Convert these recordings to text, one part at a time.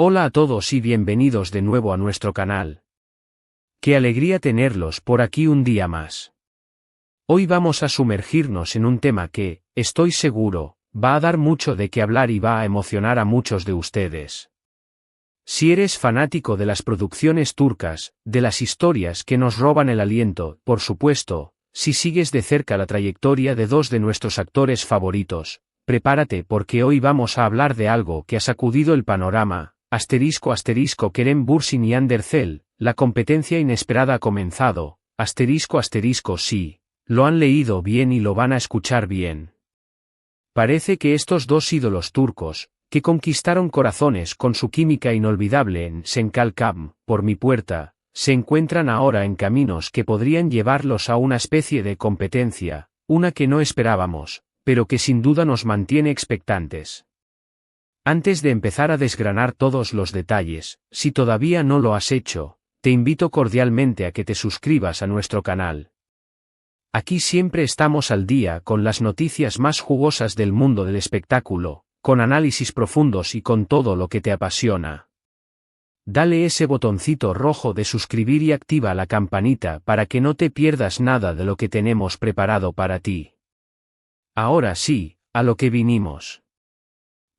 Hola a todos y bienvenidos de nuevo a nuestro canal. Qué alegría tenerlos por aquí un día más. Hoy vamos a sumergirnos en un tema que, estoy seguro, va a dar mucho de qué hablar y va a emocionar a muchos de ustedes. Si eres fanático de las producciones turcas, de las historias que nos roban el aliento, por supuesto, si sigues de cerca la trayectoria de dos de nuestros actores favoritos, prepárate porque hoy vamos a hablar de algo que ha sacudido el panorama. Kerem Bürsin y Hande Erçel, la competencia inesperada ha comenzado, sí, lo han leído bien y lo van a escuchar bien. Parece que estos dos ídolos turcos, que conquistaron corazones con su química inolvidable en Sen Kalkam, por mi puerta, se encuentran ahora en caminos que podrían llevarlos a una especie de competencia, una que no esperábamos, pero que sin duda nos mantiene expectantes. Antes de empezar a desgranar todos los detalles, si todavía no lo has hecho, te invito cordialmente a que te suscribas a nuestro canal. Aquí siempre estamos al día con las noticias más jugosas del mundo del espectáculo, con análisis profundos y con todo lo que te apasiona. Dale ese botoncito rojo de suscribir y activa la campanita para que no te pierdas nada de lo que tenemos preparado para ti. Ahora sí, a lo que vinimos.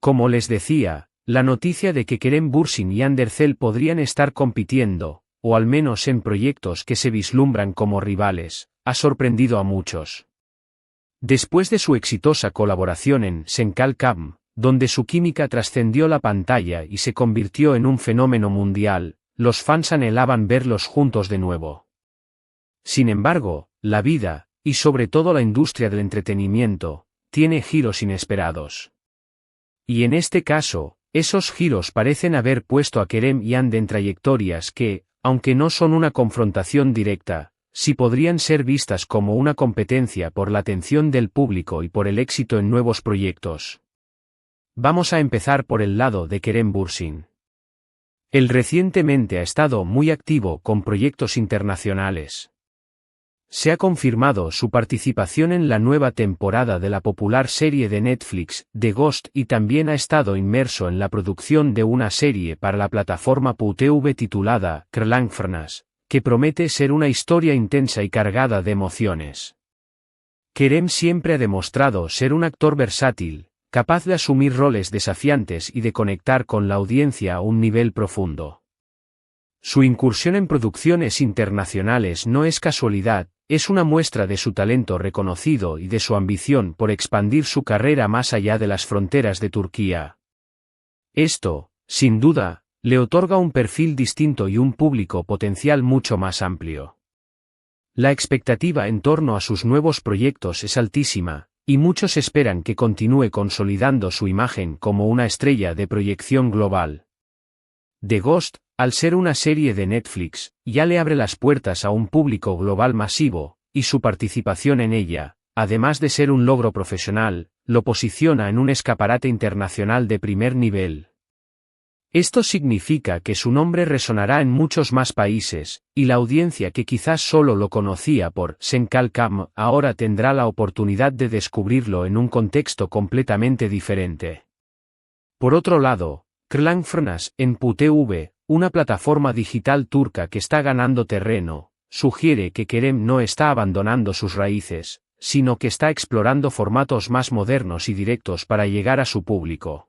Como les decía, la noticia de que Kerem Bürsin y Hande Erçel podrían estar compitiendo, o al menos en proyectos que se vislumbran como rivales, ha sorprendido a muchos. Después de su exitosa colaboración en Sen Kalkam, donde su química trascendió la pantalla y se convirtió en un fenómeno mundial, los fans anhelaban verlos juntos de nuevo. Sin embargo, la vida, y sobre todo la industria del entretenimiento, tiene giros inesperados. Y en este caso, esos giros parecen haber puesto a Kerem y Hande en trayectorias que, aunque no son una confrontación directa, sí podrían ser vistas como una competencia por la atención del público y por el éxito en nuevos proyectos. Vamos a empezar por el lado de Kerem Bürsin. Él recientemente ha estado muy activo con proyectos internacionales. Se ha confirmado su participación en la nueva temporada de la popular serie de Netflix, The Ghost, y también ha estado inmerso en la producción de una serie para la plataforma PUTV titulada Krlangfurnace, que promete ser una historia intensa y cargada de emociones. Kerem siempre ha demostrado ser un actor versátil, capaz de asumir roles desafiantes y de conectar con la audiencia a un nivel profundo. Su incursión en producciones internacionales no es casualidad, es una muestra de su talento reconocido y de su ambición por expandir su carrera más allá de las fronteras de Turquía. Esto, sin duda, le otorga un perfil distinto y un público potencial mucho más amplio. La expectativa en torno a sus nuevos proyectos es altísima, y muchos esperan que continúe consolidando su imagen como una estrella de proyección global. The Ghost, al ser una serie de Netflix, ya le abre las puertas a un público global masivo, y su participación en ella, además de ser un logro profesional, lo posiciona en un escaparate internacional de primer nivel. Esto significa que su nombre resonará en muchos más países, y la audiencia que quizás solo lo conocía por Sen Kalkam ahora tendrá la oportunidad de descubrirlo en un contexto completamente diferente. Por otro lado, Krlangfurnace, en PUTV, una plataforma digital turca que está ganando terreno, sugiere que Kerem no está abandonando sus raíces, sino que está explorando formatos más modernos y directos para llegar a su público.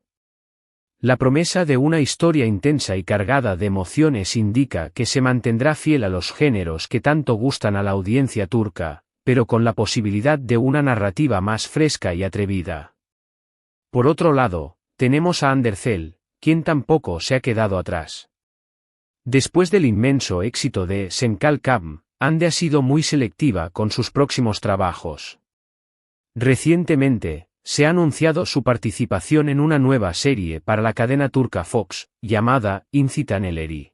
La promesa de una historia intensa y cargada de emociones indica que se mantendrá fiel a los géneros que tanto gustan a la audiencia turca, pero con la posibilidad de una narrativa más fresca y atrevida. Por otro lado, tenemos a Hande Erçel, quien tampoco se ha quedado atrás. Después del inmenso éxito de Sen Kalkam, Hande ha sido muy selectiva con sus próximos trabajos. Recientemente, se ha anunciado su participación en una nueva serie para la cadena turca Fox, llamada Incitaneleri.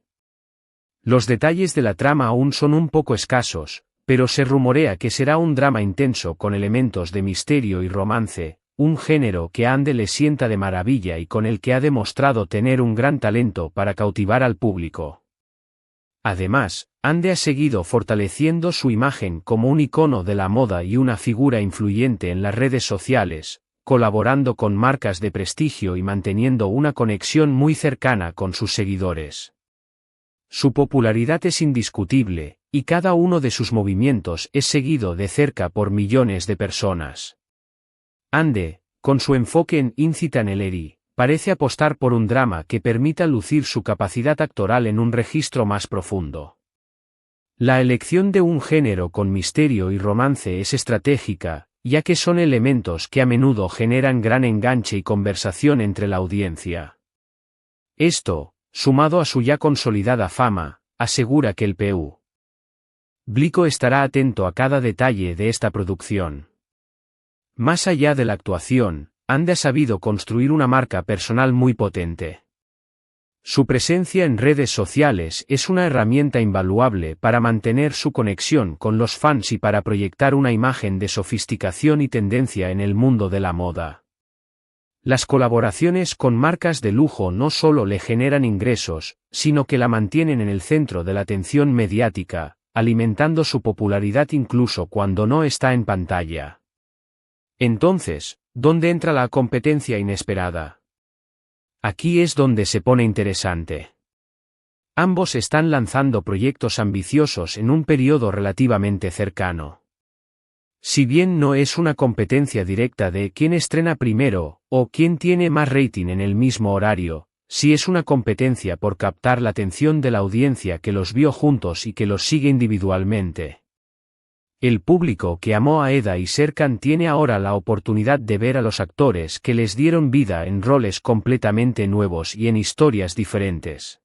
Los detalles de la trama aún son un poco escasos, pero se rumorea que será un drama intenso con elementos de misterio y romance, un género que a Hande le sienta de maravilla y con el que ha demostrado tener un gran talento para cautivar al público. Además, Hande ha seguido fortaleciendo su imagen como un icono de la moda y una figura influyente en las redes sociales, colaborando con marcas de prestigio y manteniendo una conexión muy cercana con sus seguidores. Su popularidad es indiscutible, y cada uno de sus movimientos es seguido de cerca por millones de personas. Ande, con su enfoque en Incitaneleri, parece apostar por un drama que permita lucir su capacidad actoral en un registro más profundo. La elección de un género con misterio y romance es estratégica, ya que son elementos que a menudo generan gran enganche y conversación entre la audiencia. Esto, sumado a su ya consolidada fama, asegura que el público estará atento a cada detalle de esta producción. Más allá de la actuación, Ande ha sabido construir una marca personal muy potente. Su presencia en redes sociales es una herramienta invaluable para mantener su conexión con los fans y para proyectar una imagen de sofisticación y tendencia en el mundo de la moda. Las colaboraciones con marcas de lujo no solo le generan ingresos, sino que la mantienen en el centro de la atención mediática, alimentando su popularidad incluso cuando no está en pantalla. Entonces, ¿dónde entra la competencia inesperada? Aquí es donde se pone interesante. Ambos están lanzando proyectos ambiciosos en un periodo relativamente cercano. Si bien no es una competencia directa de quién estrena primero, o quién tiene más rating en el mismo horario, sí es una competencia por captar la atención de la audiencia que los vio juntos y que los sigue individualmente. El público que amó a Eda y Serkan tiene ahora la oportunidad de ver a los actores que les dieron vida en roles completamente nuevos y en historias diferentes.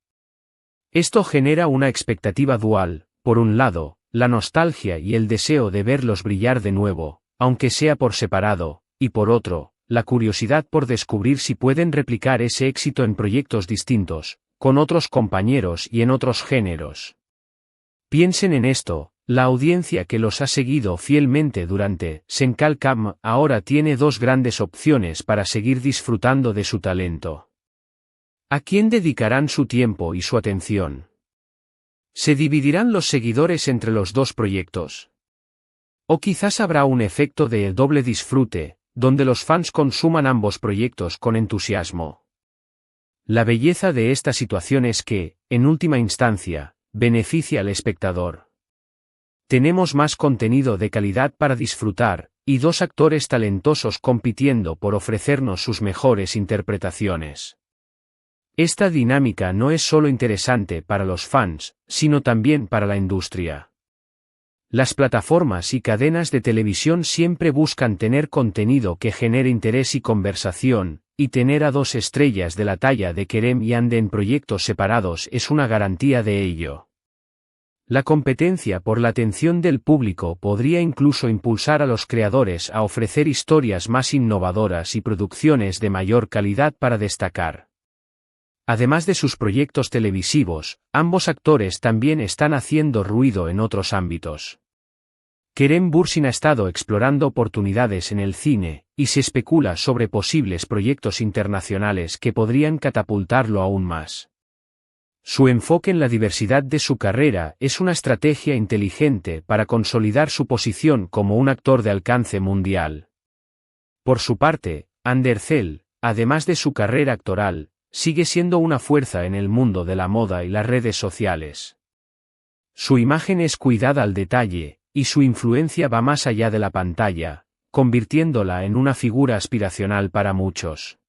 Esto genera una expectativa dual, por un lado, la nostalgia y el deseo de verlos brillar de nuevo, aunque sea por separado, y por otro, la curiosidad por descubrir si pueden replicar ese éxito en proyectos distintos, con otros compañeros y en otros géneros. Piensen en esto. La audiencia que los ha seguido fielmente durante Senkalkam ahora tiene dos grandes opciones para seguir disfrutando de su talento. ¿A quién dedicarán su tiempo y su atención? ¿Se dividirán los seguidores entre los dos proyectos? O quizás habrá un efecto de doble disfrute, donde los fans consuman ambos proyectos con entusiasmo. La belleza de esta situación es que, en última instancia, beneficia al espectador. Tenemos más contenido de calidad para disfrutar, y dos actores talentosos compitiendo por ofrecernos sus mejores interpretaciones. Esta dinámica no es solo interesante para los fans, sino también para la industria. Las plataformas y cadenas de televisión siempre buscan tener contenido que genere interés y conversación, y tener a dos estrellas de la talla de Kerem y Ande en proyectos separados es una garantía de ello. La competencia por la atención del público podría incluso impulsar a los creadores a ofrecer historias más innovadoras y producciones de mayor calidad para destacar. Además de sus proyectos televisivos, ambos actores también están haciendo ruido en otros ámbitos. Kerem Bürsin ha estado explorando oportunidades en el cine, y se especula sobre posibles proyectos internacionales que podrían catapultarlo aún más. Su enfoque en la diversidad de su carrera es una estrategia inteligente para consolidar su posición como un actor de alcance mundial. Por su parte, Andercel, además de su carrera actoral, sigue siendo una fuerza en el mundo de la moda y las redes sociales. Su imagen es cuidada al detalle, y su influencia va más allá de la pantalla, convirtiéndola en una figura aspiracional para muchos.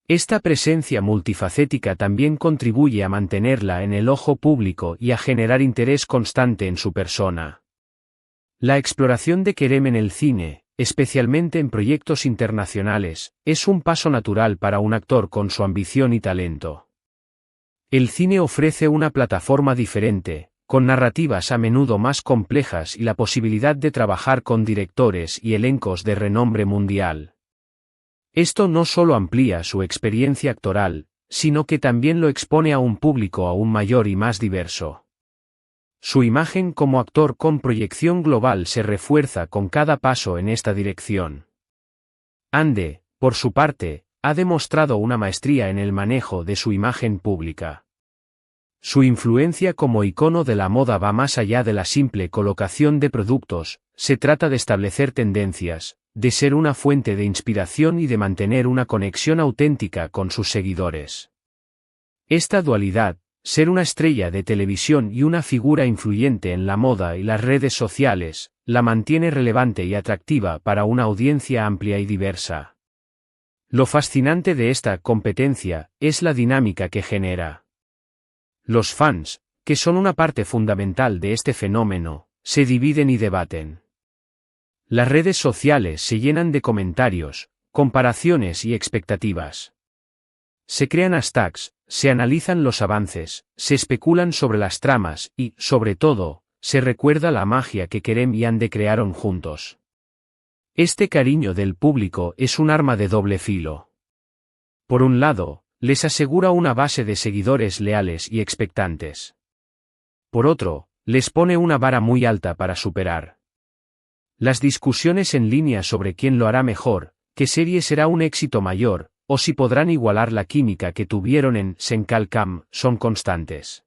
Esta presencia multifacética también contribuye a mantenerla en el ojo público y a generar interés constante en su persona. La exploración de Kerem en el cine, especialmente en proyectos internacionales, es un paso natural para un actor con su ambición y talento. El cine ofrece una plataforma diferente, con narrativas a menudo más complejas y la posibilidad de trabajar con directores y elencos de renombre mundial. Esto no solo amplía su experiencia actoral, sino que también lo expone a un público aún mayor y más diverso. Su imagen como actor con proyección global se refuerza con cada paso en esta dirección. Ande, por su parte, ha demostrado una maestría en el manejo de su imagen pública. Su influencia como icono de la moda va más allá de la simple colocación de productos, se trata de establecer tendencias, de ser una fuente de inspiración y de mantener una conexión auténtica con sus seguidores. Esta dualidad, ser una estrella de televisión y una figura influyente en la moda y las redes sociales, la mantiene relevante y atractiva para una audiencia amplia y diversa. Lo fascinante de esta competencia es la dinámica que genera. Los fans, que son una parte fundamental de este fenómeno, se dividen y debaten. Las redes sociales se llenan de comentarios, comparaciones y expectativas. Se crean hashtags, se analizan los avances, se especulan sobre las tramas y, sobre todo, se recuerda la magia que Kerem y Yandé crearon juntos. Este cariño del público es un arma de doble filo. Por un lado, les asegura una base de seguidores leales y expectantes. Por otro, les pone una vara muy alta para superar. Las discusiones en línea sobre quién lo hará mejor, qué serie será un éxito mayor, o si podrán igualar la química que tuvieron en Senkalkam, son constantes.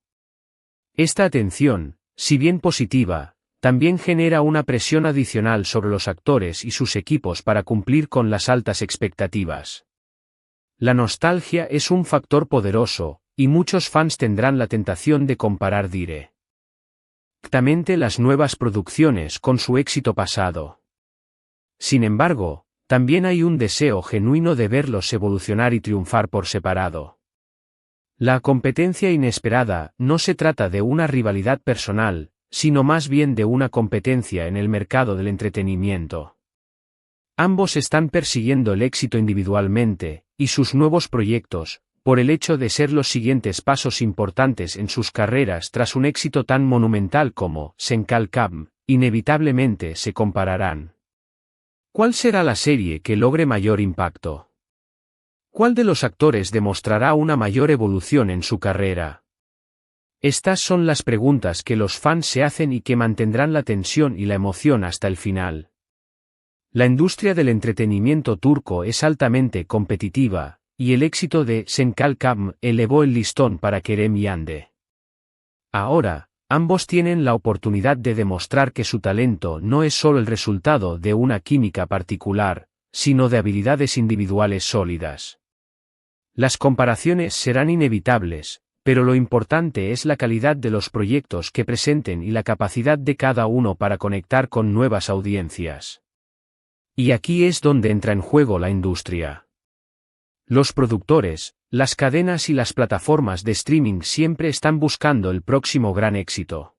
Esta atención, si bien positiva, también genera una presión adicional sobre los actores y sus equipos para cumplir con las altas expectativas. La nostalgia es un factor poderoso, y muchos fans tendrán la tentación de comparar directamente las nuevas producciones con su éxito pasado. Sin embargo, también hay un deseo genuino de verlos evolucionar y triunfar por separado. La competencia inesperada no se trata de una rivalidad personal, sino más bien de una competencia en el mercado del entretenimiento. Ambos están persiguiendo el éxito individualmente, y sus nuevos proyectos, por el hecho de ser los siguientes pasos importantes en sus carreras tras un éxito tan monumental como Senkalkam, inevitablemente se compararán. ¿Cuál será la serie que logre mayor impacto? ¿Cuál de los actores demostrará una mayor evolución en su carrera? Estas son las preguntas que los fans se hacen y que mantendrán la tensión y la emoción hasta el final. La industria del entretenimiento turco es altamente competitiva, y el éxito de Senkalkam elevó el listón para Kerem y Yandé. Ahora, ambos tienen la oportunidad de demostrar que su talento no es solo el resultado de una química particular, sino de habilidades individuales sólidas. Las comparaciones serán inevitables, pero lo importante es la calidad de los proyectos que presenten y la capacidad de cada uno para conectar con nuevas audiencias. Y aquí es donde entra en juego la industria. Los productores, las cadenas y las plataformas de streaming siempre están buscando el próximo gran éxito.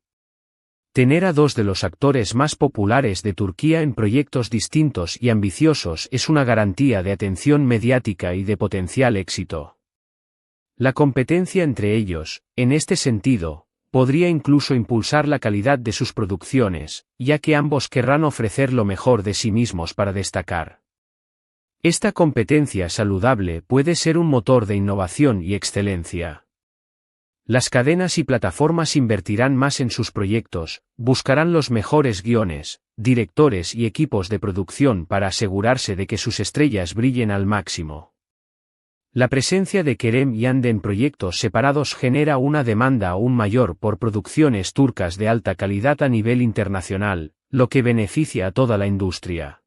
Tener a dos de los actores más populares de Turquía en proyectos distintos y ambiciosos es una garantía de atención mediática y de potencial éxito. La competencia entre ellos, en este sentido, podría incluso impulsar la calidad de sus producciones, ya que ambos querrán ofrecer lo mejor de sí mismos para destacar. Esta competencia saludable puede ser un motor de innovación y excelencia. Las cadenas y plataformas invertirán más en sus proyectos, buscarán los mejores guiones, directores y equipos de producción para asegurarse de que sus estrellas brillen al máximo. La presencia de Kerem y Yandé en proyectos separados genera una demanda aún mayor por producciones turcas de alta calidad a nivel internacional, lo que beneficia a toda la industria.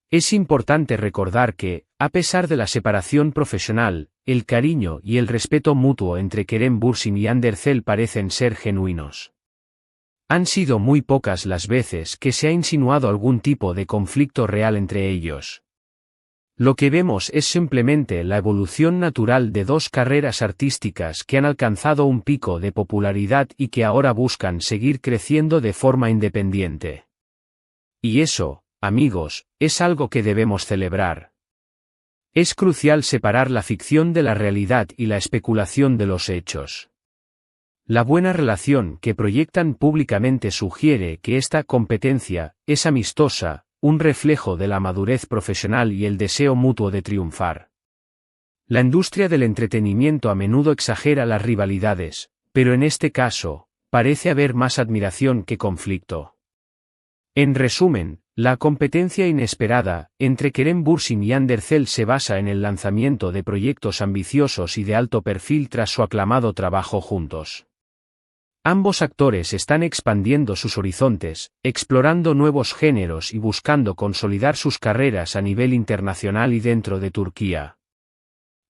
Es importante recordar que, a pesar de la separación profesional, el cariño y el respeto mutuo entre Kerem Bürsin y Yandé Erçel parecen ser genuinos. Han sido muy pocas las veces que se ha insinuado algún tipo de conflicto real entre ellos. Lo que vemos es simplemente la evolución natural de dos carreras artísticas que han alcanzado un pico de popularidad y que ahora buscan seguir creciendo de forma independiente. Y eso, amigos, es algo que debemos celebrar. Es crucial separar la ficción de la realidad y la especulación de los hechos. La buena relación que proyectan públicamente sugiere que esta competencia es amistosa, un reflejo de la madurez profesional y el deseo mutuo de triunfar. La industria del entretenimiento a menudo exagera las rivalidades, pero en este caso, parece haber más admiración que conflicto. En resumen, la competencia inesperada entre Kerem Bürsin y Yandé Erçel se basa en el lanzamiento de proyectos ambiciosos y de alto perfil tras su aclamado trabajo juntos. Ambos actores están expandiendo sus horizontes, explorando nuevos géneros y buscando consolidar sus carreras a nivel internacional y dentro de Turquía.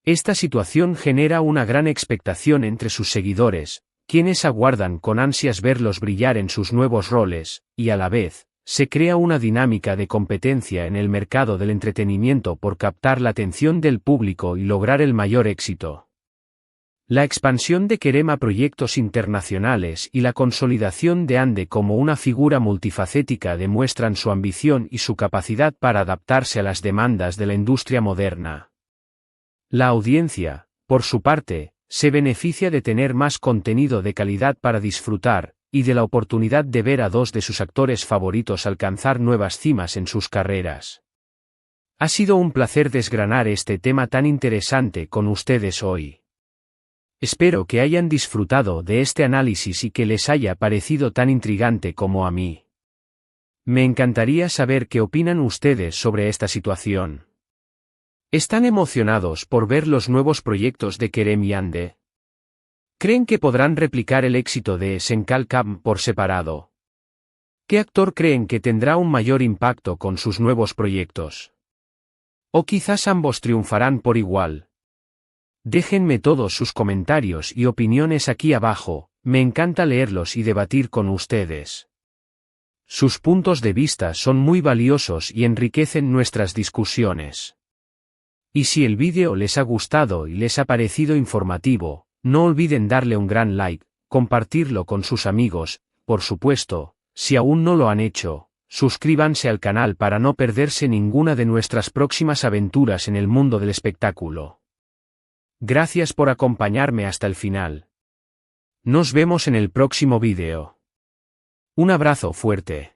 Esta situación genera una gran expectación entre sus seguidores, quienes aguardan con ansias verlos brillar en sus nuevos roles, y a la vez, se crea una dinámica de competencia en el mercado del entretenimiento por captar la atención del público y lograr el mayor éxito. La expansión de Kerem a proyectos internacionales y la consolidación de Hande como una figura multifacética demuestran su ambición y su capacidad para adaptarse a las demandas de la industria moderna. La audiencia, por su parte, se beneficia de tener más contenido de calidad para disfrutar, y de la oportunidad de ver a dos de sus actores favoritos alcanzar nuevas cimas en sus carreras. Ha sido un placer desgranar este tema tan interesante con ustedes hoy. Espero que hayan disfrutado de este análisis y que les haya parecido tan intrigante como a mí. Me encantaría saber qué opinan ustedes sobre esta situación. ¿Están emocionados por ver los nuevos proyectos de Kerem y Hande? ¿Creen que podrán replicar el éxito de Senkalkam por separado? ¿Qué actor creen que tendrá un mayor impacto con sus nuevos proyectos? ¿O quizás ambos triunfarán por igual? Déjenme todos sus comentarios y opiniones aquí abajo, me encanta leerlos y debatir con ustedes. Sus puntos de vista son muy valiosos y enriquecen nuestras discusiones. Y si el vídeo les ha gustado y les ha parecido informativo, no olviden darle un gran like, compartirlo con sus amigos, por supuesto, si aún no lo han hecho, suscríbanse al canal para no perderse ninguna de nuestras próximas aventuras en el mundo del espectáculo. Gracias por acompañarme hasta el final. Nos vemos en el próximo vídeo. Un abrazo fuerte.